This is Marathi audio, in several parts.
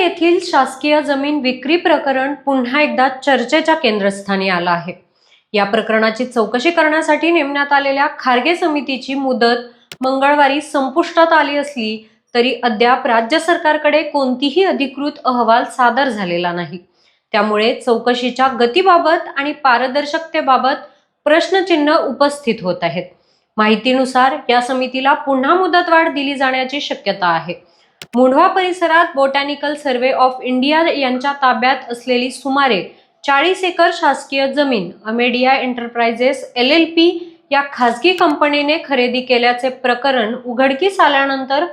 येथील शासकीय जमीन विक्री प्रकरण पुन्हा एकदा चर्चेच्या केंद्रस्थानी आलं आहे। या प्रकरणाची चौकशी करण्यासाठी नेमण्यात आलेल्या खारगे समितीची मुदत मंगळवारी संपुष्टात आली असली तरी अद्याप राज्य सरकारकडे कोणतीही अधिकृत अहवाल सादर झालेला नाही। त्यामुळे चौकशीच्या गतीबाबत आणि पारदर्शकतेबाबत प्रश्नचिन्ह उपस्थित होत आहेत। माहितीनुसार या समितीला पुन्हा मुदतवाढ दिली जाण्याची शक्यता आहे। मुंढवा परिसरात बोटॅनिकल सर्वे ऑफ इंडिया यांच्या ताब्यात असलेली सुमारे 40 एकर शासकीय जमीन अमेडिया एंटरप्राइजेस LLP या खासगी कंपनीने खरेदी केल्याचे प्रकरण उघडकीस आल्यानंतर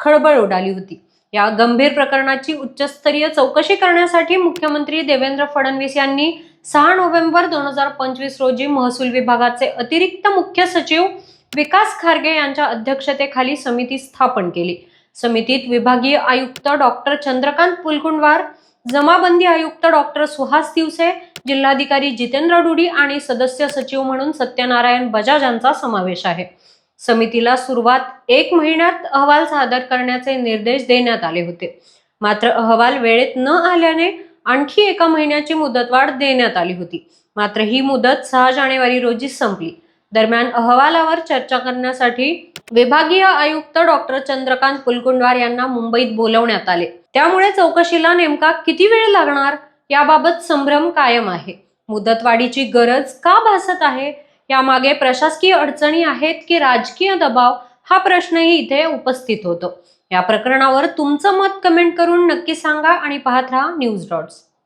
खळबळ उडाली होती। या गंभीर प्रकरणाची उच्चस्तरीय चौकशी करण्यासाठी मुख्यमंत्री देवेंद्र फडणवीस यांनी 6 नोव्हेंबर 2025 रोजी महसूल विभागाचे अतिरिक्त मुख्य सचिव विकास खारगे यांच्या अध्यक्षतेखाली समिती स्थापन केली। समितीत विभागीय आयुक्त डॉक्टर चंद्रकांत पुलकुंडवार, जमाबंदी आयुक्त डॉक्टर सुहास दिवसे, जिल्हाधिकारी जितेंद्र डुडी आणि सदस्य सचिव म्हणून सत्यनारायण बजाज यांचा समावेश आहे। समितीला सुरुवात 1 महिन्यात अहवाल सादर करण्याचे निर्देश देण्यात आले होते। मात्र अहवाल वेळेत न आल्याने आणखी 1 महिन्याची मुदतवाढ देण्यात आली होती। मात्र ही मुदत 6 जानेवारी रोजी संपली। दरम्यान अहवालावर चर्चा करण्यासाठी विभागीय आयुक्त डॉक्टर चंद्रकांत पुलकुंडवार यांना मुंबईत बोलवण्यात आले। त्यामुळे चौकशीला नेमका किती वेळ लागणार याबाबत संभ्रम कायम आहे। मुदतवाढीची गरज का भासत आहे, यामागे प्रशासकीय अडचणी आहेत की राजकीय दबाव, हा प्रश्नही इथे उपस्थित होतो। या प्रकरणावर तुमचं मत कमेंट करून नक्की सांगा आणि पाहत राहा न्यूज डॉट्स।